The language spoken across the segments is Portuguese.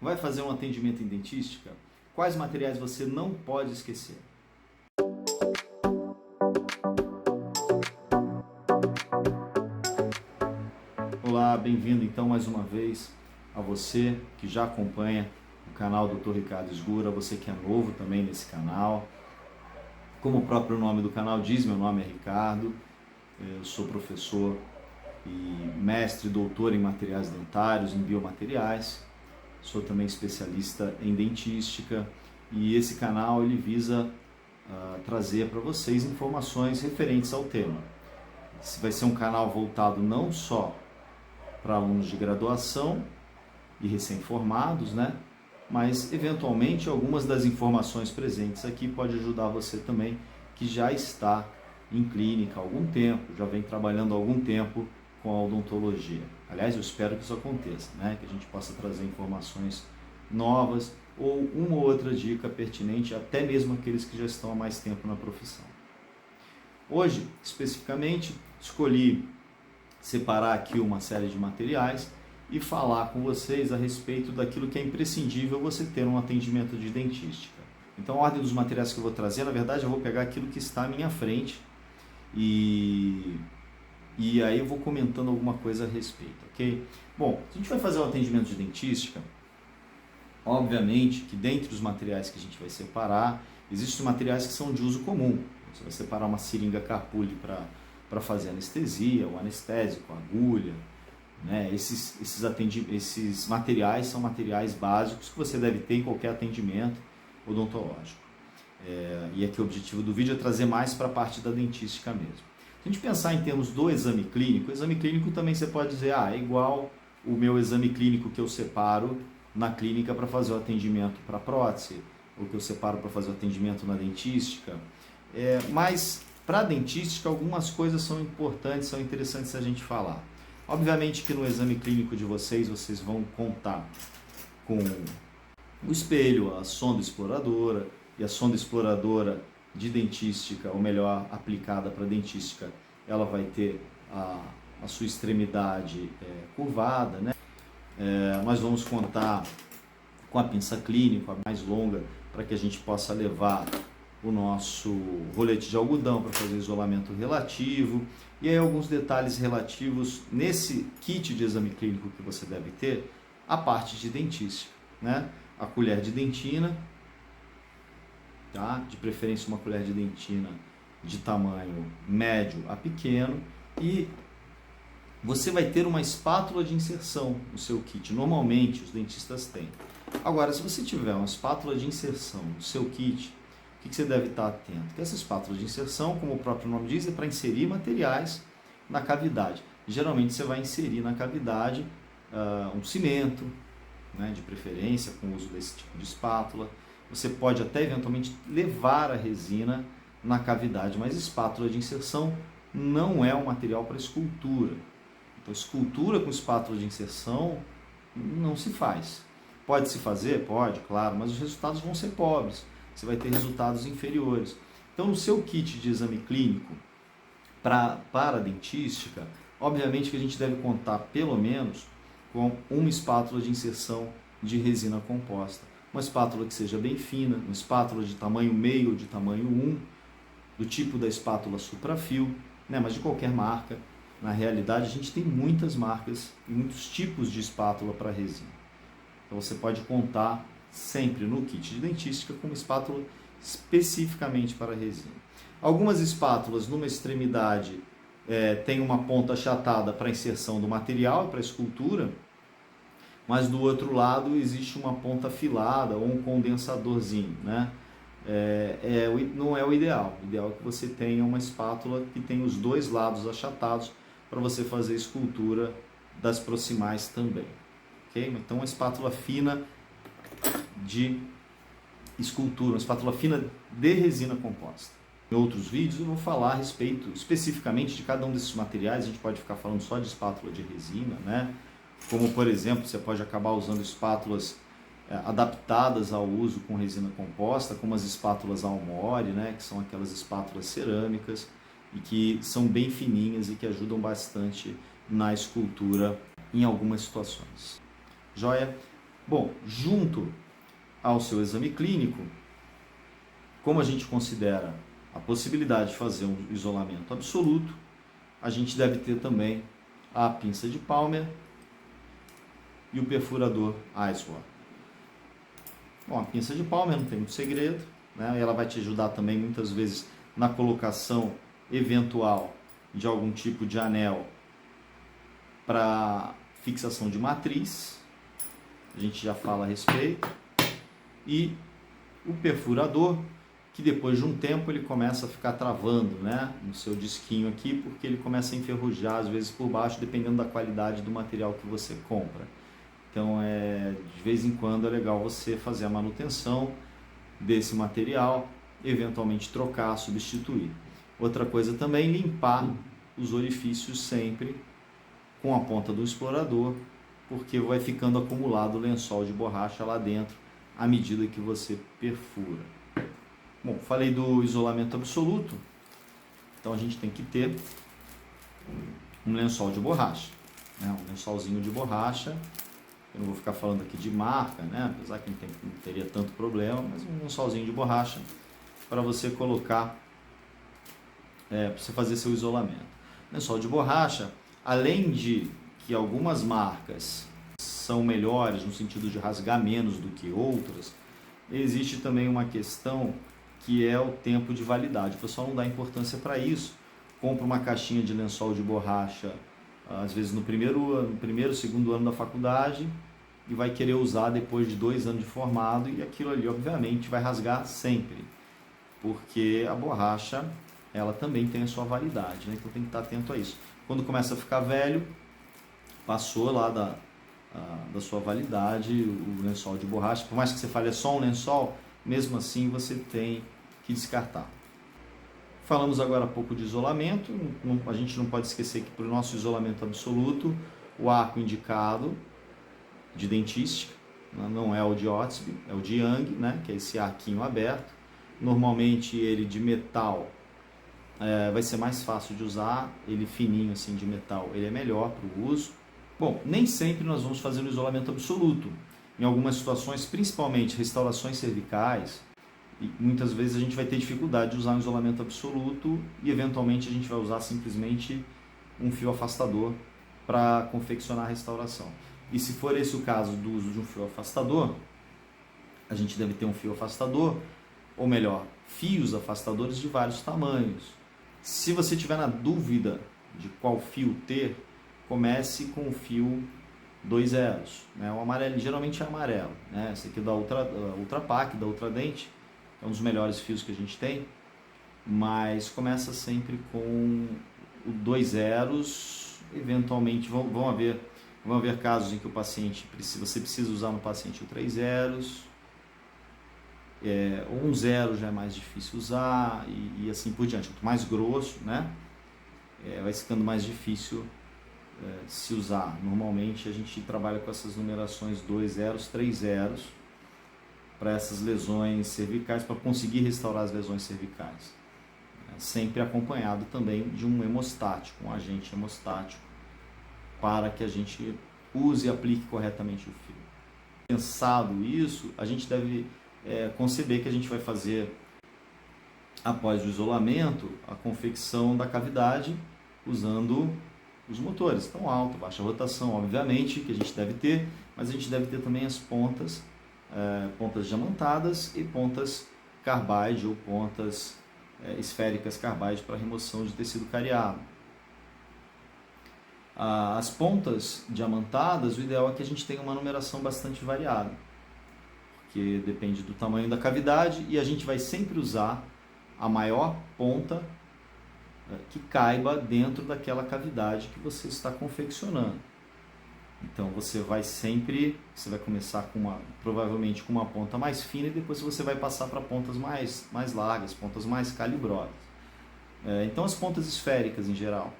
Vai fazer um atendimento em dentística? Quais materiais você não pode esquecer? Olá, bem-vindo então mais uma vez a você que já acompanha o canal Dr. Ricardo Esgura, você que é novo também nesse canal. Como o próprio nome do canal diz, meu nome é Ricardo, eu sou professor e mestre, doutor em materiais dentários, em biomateriais. Sou também especialista em dentística e esse canal ele visa trazer para vocês informações referentes ao tema. Esse vai ser um canal voltado não só para alunos de graduação e recém-formados, né? Mas eventualmente algumas das informações presentes aqui pode ajudar você também que já está em clínica há algum tempo, já vem trabalhando há algum tempo com a odontologia. Aliás, eu espero que isso aconteça, né? Que a gente possa trazer informações novas ou uma ou outra dica pertinente, até mesmo aqueles que já estão há mais tempo na profissão. Hoje, especificamente, escolhi separar aqui uma série de materiais e falar com vocês a respeito daquilo que é imprescindível você ter um atendimento de dentística. Então, a ordem dos materiais que eu vou trazer, na verdade, eu vou pegar aquilo que está à minha frente e aí eu vou comentando alguma coisa a respeito, ok? Bom, se a gente vai fazer um atendimento de dentística, obviamente que dentre os materiais que a gente vai separar, existem materiais que são de uso comum. Você vai separar uma seringa Carpuli para fazer anestesia, o anestésico, a agulha, né? Esses materiais são materiais básicos que você deve ter em qualquer atendimento odontológico. E aqui o objetivo do vídeo é trazer mais para a parte da dentística mesmo. Se a gente pensar em termos do exame clínico, o exame clínico também você pode dizer, é igual o meu exame clínico que eu separo na clínica para fazer o atendimento para prótese, ou que eu separo para fazer o atendimento na dentística. Mas para a dentística algumas coisas são importantes, são interessantes a gente falar. Obviamente que no exame clínico de vocês vão contar com o espelho, a sonda exploradora, e a sonda exploradora de dentística, ou melhor, aplicada para dentística, ela vai ter a sua extremidade curvada, né? Nós vamos contar com a pinça clínica, a mais longa, para que a gente possa levar o nosso rolete de algodão para fazer isolamento relativo. E aí alguns detalhes relativos nesse kit de exame clínico que você deve ter, a parte de dentística, né? A colher de dentina, tá? De preferência uma colher de dentina de tamanho médio a pequeno, e você vai ter uma espátula de inserção no seu kit. Normalmente os dentistas têm. Agora, se você tiver uma espátula de inserção no seu kit, o que você deve estar atento? Que essa espátula de inserção, como o próprio nome diz, é para inserir materiais na cavidade. Geralmente você vai inserir na cavidade um cimento, né, de preferência com o uso desse tipo de espátula. Você pode até eventualmente levar a resina na cavidade, mas espátula de inserção não é um material para escultura. Então, escultura com espátula de inserção não se faz. Pode se fazer? Pode, claro, mas os resultados vão ser pobres. Você vai ter resultados inferiores. Então, no seu kit de exame clínico para a dentística, obviamente que a gente deve contar pelo menos com uma espátula de inserção de resina composta. Uma espátula que seja bem fina, uma espátula de tamanho meio ou de tamanho 1, do tipo da espátula Suprafil, né? Mas de qualquer marca. Na realidade, a gente tem muitas marcas e muitos tipos de espátula para resina. Então você pode contar sempre no kit de dentística com uma espátula especificamente para resina. Algumas espátulas numa extremidade tem uma ponta achatada para inserção do material e para escultura, mas do outro lado existe uma ponta afilada ou um condensadorzinho, né? Não é o ideal. O ideal é que você tenha uma espátula que tenha os dois lados achatados para você fazer escultura das proximais também. Okay? Então, uma espátula fina de escultura, uma espátula fina de resina composta. Em outros vídeos eu vou falar a respeito especificamente de cada um desses materiais. A gente pode ficar falando só de espátula de resina, né? Como, por exemplo, você pode acabar usando espátulas adaptadas ao uso com resina composta, como as espátulas Almori, né? Que são aquelas espátulas cerâmicas e que são bem fininhas e que ajudam bastante na escultura em algumas situações. Joia? Bom, junto ao seu exame clínico, como a gente considera a possibilidade de fazer um isolamento absoluto, a gente deve ter também a pinça de Palmer e o perfurador Eiswald. Bom, a pinça de Palmer não tem muito segredo, né? Ela vai te ajudar também muitas vezes na colocação eventual de algum tipo de anel para fixação de matriz, a gente já fala a respeito, e o perfurador, que depois de um tempo ele começa a ficar travando, né, no seu disquinho aqui, porque ele começa a enferrujar às vezes por baixo, dependendo da qualidade do material que você compra. Então, de vez em quando é legal você fazer a manutenção desse material, eventualmente trocar, substituir. Outra coisa também, limpar os orifícios sempre com a ponta do explorador, porque vai ficando acumulado lençol de borracha lá dentro à medida que você perfura. Bom, falei do isolamento absoluto, então a gente tem que ter um lençol de borracha, né? Um lençolzinho de borracha. Eu não vou ficar falando aqui de marca, né? Apesar que não teria tanto problema, mas um lençolzinho de borracha para você colocar, para você fazer seu isolamento. Lençol de borracha, além de que algumas marcas são melhores no sentido de rasgar menos do que outras, existe também uma questão que é o tempo de validade. O pessoal não dá importância para isso, compra uma caixinha de lençol de borracha às vezes no primeiro, segundo ano da faculdade, e vai querer usar depois de 2 anos de formado, e aquilo ali obviamente vai rasgar sempre, porque a borracha ela também tem a sua validade, né? Então tem que estar atento a isso. Quando começa a ficar velho, passou lá da sua validade o lençol de borracha, por mais que você fale é só um lençol, mesmo assim você tem que descartar. Falamos agora há pouco de isolamento, a gente não pode esquecer que para o nosso isolamento absoluto, o arco indicado de dentística não é o de Otsby, é o de Young, né, que é esse arquinho aberto. Normalmente ele de metal vai ser mais fácil de usar, ele fininho assim de metal, ele é melhor para o uso. Bom, nem sempre nós vamos fazer um isolamento absoluto. Em algumas situações, principalmente restaurações cervicais, e muitas vezes a gente vai ter dificuldade de usar um isolamento absoluto e eventualmente a gente vai usar simplesmente um fio afastador para confeccionar a restauração. E se for esse o caso do uso de um fio afastador, a gente deve ter um fio afastador, ou melhor, fios afastadores de vários tamanhos. Se você tiver na dúvida de qual fio ter, comece com o fio 2 zeros, né? O amarelo, geralmente é amarelo, né? Esse aqui da Ultra Pak, da Ultradent, é um dos melhores fios que a gente tem, mas começa sempre com o 2 zeros, eventualmente vão haver casos em que você precisa usar no paciente o 3 zeros, um zero já é mais difícil usar e assim por diante. Quanto mais grosso, né, vai ficando mais difícil se usar. Normalmente a gente trabalha com essas numerações 2 zeros, 3 zeros, para essas lesões cervicais, para conseguir restaurar as lesões cervicais. Sempre acompanhado também de um hemostático, um agente hemostático, para que a gente use e aplique corretamente o fio. Pensado isso, a gente deve conceber que a gente vai fazer, após o isolamento, a confecção da cavidade usando os motores, então alta, baixa rotação, obviamente, que a gente deve ter, mas a gente deve ter também as pontas diamantadas e pontas carbide ou pontas esféricas carbide para remoção de tecido cariado. As pontas diamantadas, o ideal é que a gente tenha uma numeração bastante variada, porque depende do tamanho da cavidade e a gente vai sempre usar a maior ponta que caiba dentro daquela cavidade que você está confeccionando. Então você vai começar provavelmente com uma ponta mais fina e depois você vai passar para pontas mais largas, pontas mais calibrosas. Então as pontas esféricas em geral,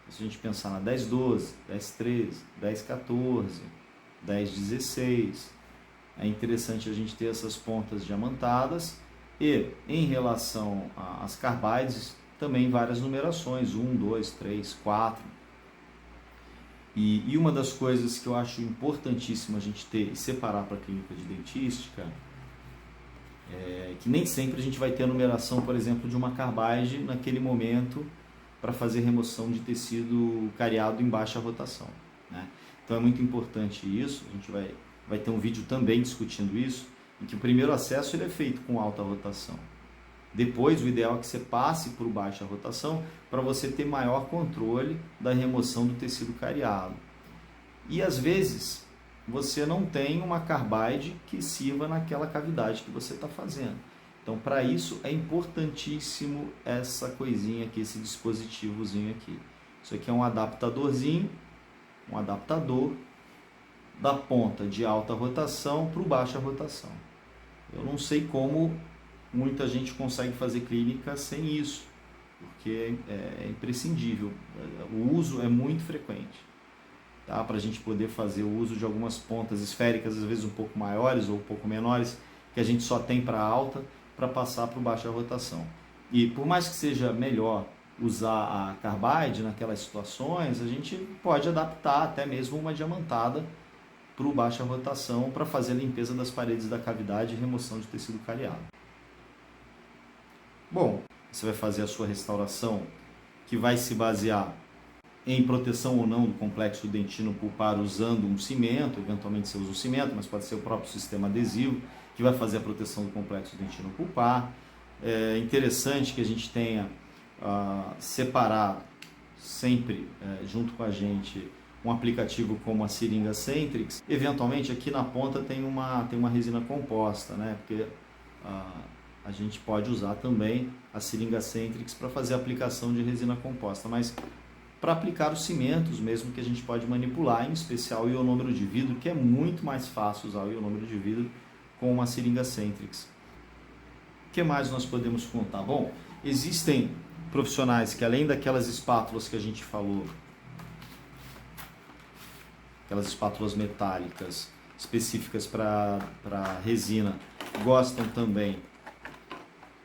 se a gente pensar na 1012, 1013, 1014, 1016, é interessante a gente ter essas pontas diamantadas e em relação às carbides também várias numerações, 1, 2, 3, 4. E uma das coisas que eu acho importantíssimo a gente ter e separar para a clínica de dentística é que nem sempre a gente vai ter a numeração, por exemplo, de uma carbide naquele momento para fazer remoção de tecido cariado em baixa rotação, né? Então é muito importante isso, a gente vai ter um vídeo também discutindo isso, em que o primeiro acesso ele é feito com alta rotação. Depois, o ideal é que você passe por baixa rotação para você ter maior controle da remoção do tecido cariado. E às vezes, você não tem uma carbide que sirva naquela cavidade que você está fazendo. Então, para isso, é importantíssimo essa coisinha aqui, esse dispositivozinho aqui. Isso aqui é um adaptadorzinho, um adaptador da ponta de alta rotação para o baixa rotação. Eu não sei como muita gente consegue fazer clínica sem isso, porque é imprescindível. O uso é muito frequente, tá? Para a gente poder fazer o uso de algumas pontas esféricas, às vezes um pouco maiores ou um pouco menores, que a gente só tem para alta, para passar para o baixa rotação. E por mais que seja melhor usar a carbide naquelas situações, a gente pode adaptar até mesmo uma diamantada para o baixa rotação para fazer a limpeza das paredes da cavidade e remoção de tecido cariado. Bom, você vai fazer a sua restauração que vai se basear em proteção ou não do complexo dentino pulpar usando um cimento, eventualmente você usa um cimento, mas pode ser o próprio sistema adesivo que vai fazer a proteção do complexo dentino pulpar. É interessante que a gente tenha separado sempre junto com a gente um aplicativo como a seringa Centrix. Eventualmente aqui na ponta tem uma resina composta, né? Porque a gente pode usar também a seringa Centrix para fazer a aplicação de resina composta, mas para aplicar os cimentos mesmo que a gente pode manipular, em especial o ionômero de vidro, que é muito mais fácil usar o ionômero de vidro com uma seringa Centrix. O que mais nós podemos contar? Bom, existem profissionais que além daquelas espátulas que a gente falou, aquelas espátulas metálicas específicas para resina, gostam também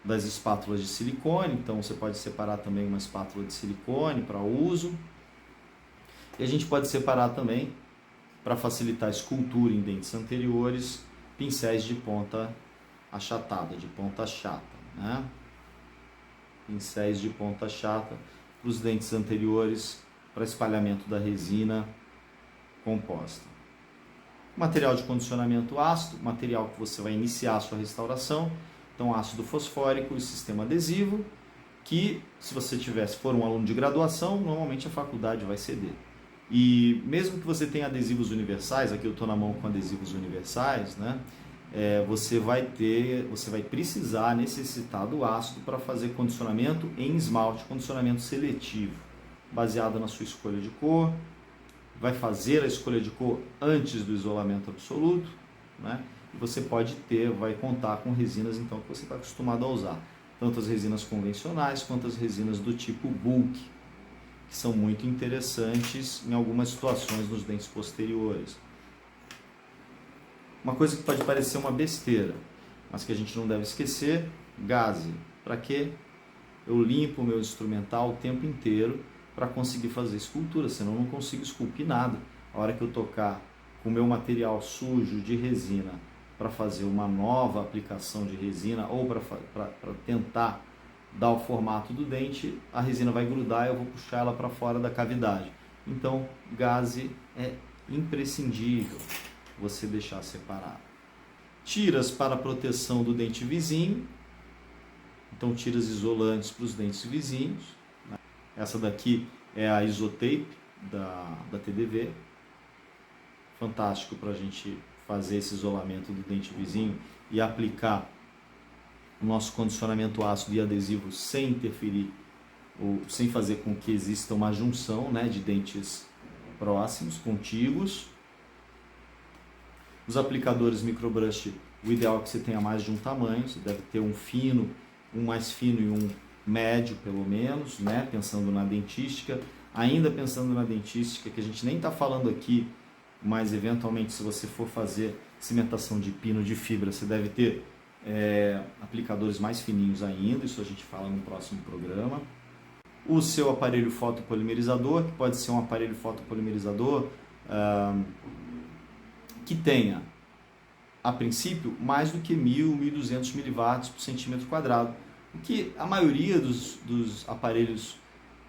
das espátulas de silicone. Então você pode separar também uma espátula de silicone para uso. E a gente pode separar também, para facilitar a escultura em dentes anteriores, pincéis de ponta achatada, de ponta chata, né? Pincéis de ponta chata para os dentes anteriores, para espalhamento da resina composta. Material de condicionamento ácido, material que você vai iniciar a sua restauração. Então, ácido fosfórico e sistema adesivo, que se você for um aluno de graduação, normalmente a faculdade vai ceder. E mesmo que você tenha adesivos universais, aqui eu estou na mão com adesivos universais, né? Você vai necessitar do ácido para fazer condicionamento em esmalte, condicionamento seletivo, baseado na sua escolha de cor. Vai fazer a escolha de cor antes do isolamento absoluto, né? E você vai contar com resinas então que você está acostumado a usar, tanto as resinas convencionais quanto as resinas do tipo bulk, que são muito interessantes em algumas situações nos dentes posteriores. Uma coisa que pode parecer uma besteira, mas que a gente não deve esquecer: gaze. Para quê? Eu limpo o meu instrumental o tempo inteiro para conseguir fazer escultura, senão eu não consigo esculpir nada. A hora que eu tocar com o meu material sujo de resina para fazer uma nova aplicação de resina ou para tentar dar o formato do dente, a resina vai grudar e eu vou puxar ela para fora da cavidade. Então, gaze é imprescindível você deixar separado. Tiras para proteção do dente vizinho. Então, tiras isolantes para os dentes vizinhos. Essa daqui é a Isotape da TDV. Fantástico para a gente fazer esse isolamento do dente vizinho e aplicar o nosso condicionamento ácido e adesivo sem interferir ou sem fazer com que exista uma junção, né, de dentes próximos, contíguos. Os aplicadores microbrush, o ideal é que você tenha mais de um tamanho. Você deve ter um fino, um mais fino e um médio pelo menos, né? Pensando na dentística. Ainda pensando na dentística, que a gente nem está falando aqui, mas eventualmente se você for fazer cimentação de pino de fibra, você deve ter aplicadores mais fininhos ainda. Isso a gente fala no próximo programa. o seu aparelho fotopolimerizador, que pode ser um aparelho fotopolimerizador que tenha, a princípio, mais do que 1.000, 1.200 miliwatts por centímetro quadrado, o que a maioria dos aparelhos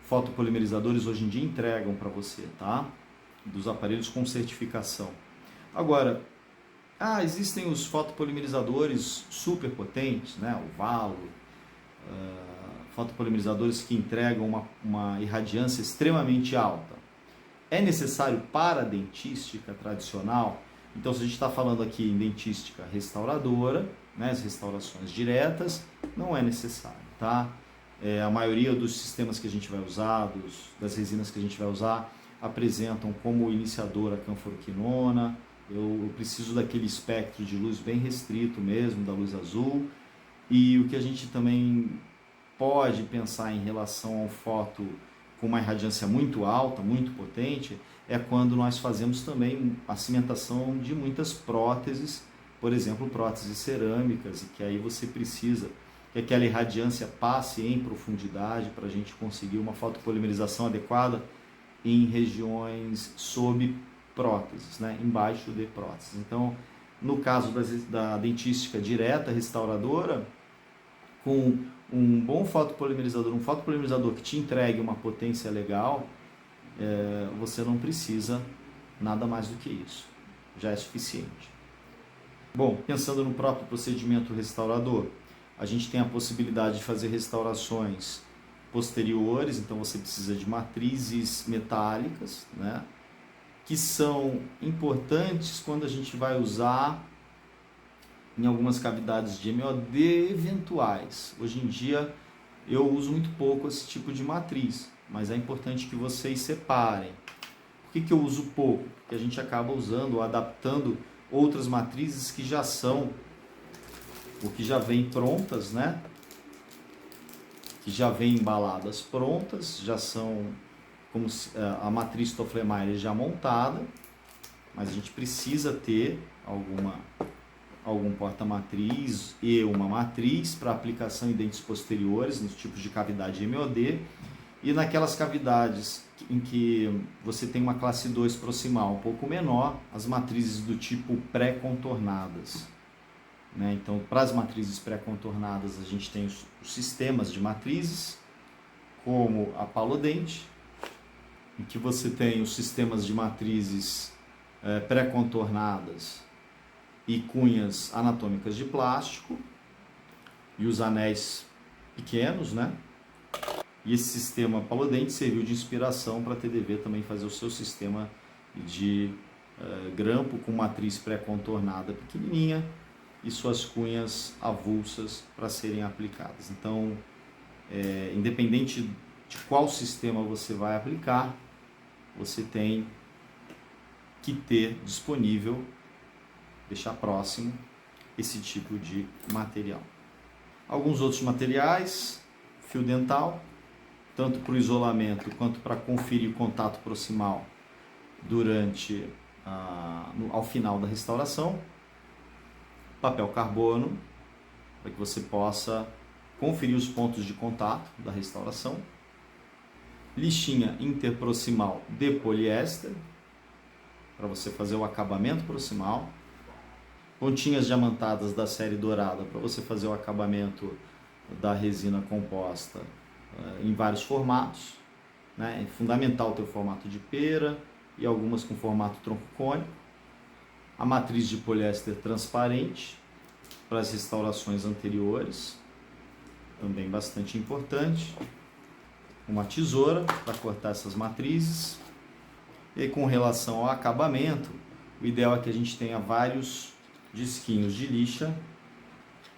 fotopolimerizadores hoje em dia entregam para você, tá? Dos aparelhos com certificação. Agora, existem os fotopolimerizadores super potentes, né? O Valo, fotopolimerizadores que entregam uma irradiância extremamente alta. É necessário para a dentística tradicional? Então, se a gente está falando aqui em dentística restauradora, né, as restaurações diretas, não é necessário, tá? A maioria dos sistemas que a gente vai usar, das resinas que a gente vai usar, apresentam como iniciador a canforoquinona. Eu preciso daquele espectro de luz bem restrito mesmo, da luz azul. E o que a gente também pode pensar em relação ao foto com uma irradiância muito alta, muito potente, é quando nós fazemos também a cimentação de muitas próteses, por exemplo, próteses cerâmicas, e que aí você precisa que aquela irradiância passe em profundidade para a gente conseguir uma fotopolimerização adequada em regiões sob próteses, né? Embaixo de próteses. Então, no caso da dentística direta restauradora, com um bom fotopolimerizador, um fotopolimerizador que te entregue uma potência legal, você não precisa nada mais do que isso, já é suficiente. Bom, pensando no próprio procedimento restaurador, a gente tem a possibilidade de fazer restaurações posteriores, então você precisa de matrizes metálicas, né, que são importantes quando a gente vai usar em algumas cavidades de MOD eventuais. Hoje em dia eu uso muito pouco esse tipo de matriz, mas é importante que vocês separem. Por que eu uso pouco? Porque a gente acaba usando ou adaptando outras matrizes que já são, ou que já vêm prontas, né? Que já vêm embaladas prontas, já são como a matriz Toffler-Maier já montada, mas a gente precisa ter algum porta-matriz e uma matriz para aplicação em dentes posteriores, nos tipos de cavidade MOD, e naquelas cavidades em que você tem uma classe 2 proximal um pouco menor, as matrizes do tipo pré-contornadas, né? Então, para as matrizes pré-contornadas, a gente tem os sistemas de matrizes, como a palodente, em que você tem os sistemas de matrizes pré-contornadas e cunhas anatômicas de plástico e os anéis pequenos, né? E esse sistema palodente serviu de inspiração para a TDV também fazer o seu sistema de grampo com matriz pré-contornada pequenininha e suas cunhas avulsas para serem aplicadas. Então, independente de qual sistema você vai aplicar, você tem que ter disponível, deixar próximo, esse tipo de material. Alguns outros materiais, fio dental, tanto para o isolamento quanto para conferir o contato proximal durante ao final da restauração, papel carbono, para que você possa conferir os pontos de contato da restauração, lixinha interproximal de poliéster, para você fazer o acabamento proximal, pontinhas diamantadas da série dourada, para você fazer o acabamento da resina composta em vários formatos, né? É fundamental ter o formato de pera e algumas com formato tronco cônico, a matriz de poliéster transparente para as restaurações anteriores, também bastante importante, uma tesoura para cortar essas matrizes. E com relação ao acabamento, o ideal é que a gente tenha vários disquinhos de lixa,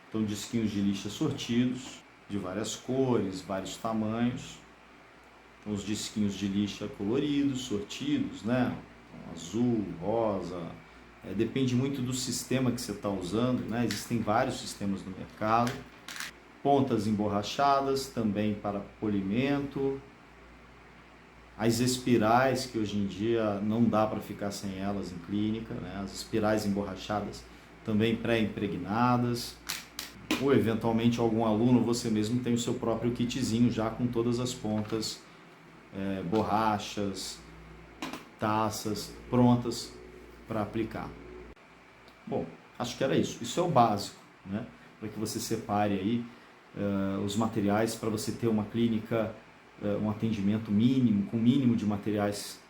então disquinhos de lixa sortidos, de várias cores, vários tamanhos. Então, os disquinhos de lixa coloridos, sortidos, né? Então, azul, rosa, depende muito do sistema que você está usando, né? Existem vários sistemas no mercado. Pontas emborrachadas também para polimento. As espirais, que hoje em dia não dá para ficar sem elas em clínica, né? As espirais emborrachadas também pré-impregnadas. ou eventualmente algum aluno, você mesmo tem o seu próprio kitzinho já com todas as pontas, borrachas, taças prontas para aplicar. Bom, acho que era isso. Isso é o básico, né? Para que você separe aí os materiais para você ter uma clínica, um atendimento mínimo, com o mínimo de materiais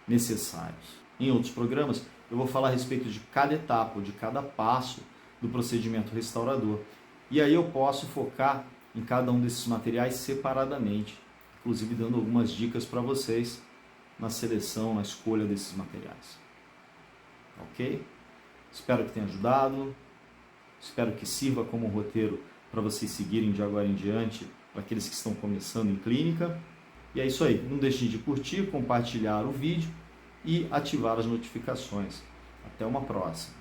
necessários. Em outros programas, eu vou falar a respeito de cada etapa, de cada passo do procedimento restaurador. E aí eu posso focar em cada um desses materiais separadamente, inclusive dando algumas dicas para vocês na seleção, na escolha desses materiais. Ok? Espero que tenha ajudado, espero que sirva como roteiro para vocês seguirem de agora em diante, para aqueles que estão começando em clínica. E é isso aí, não deixem de curtir, compartilhar o vídeo e ativar as notificações. Até uma próxima!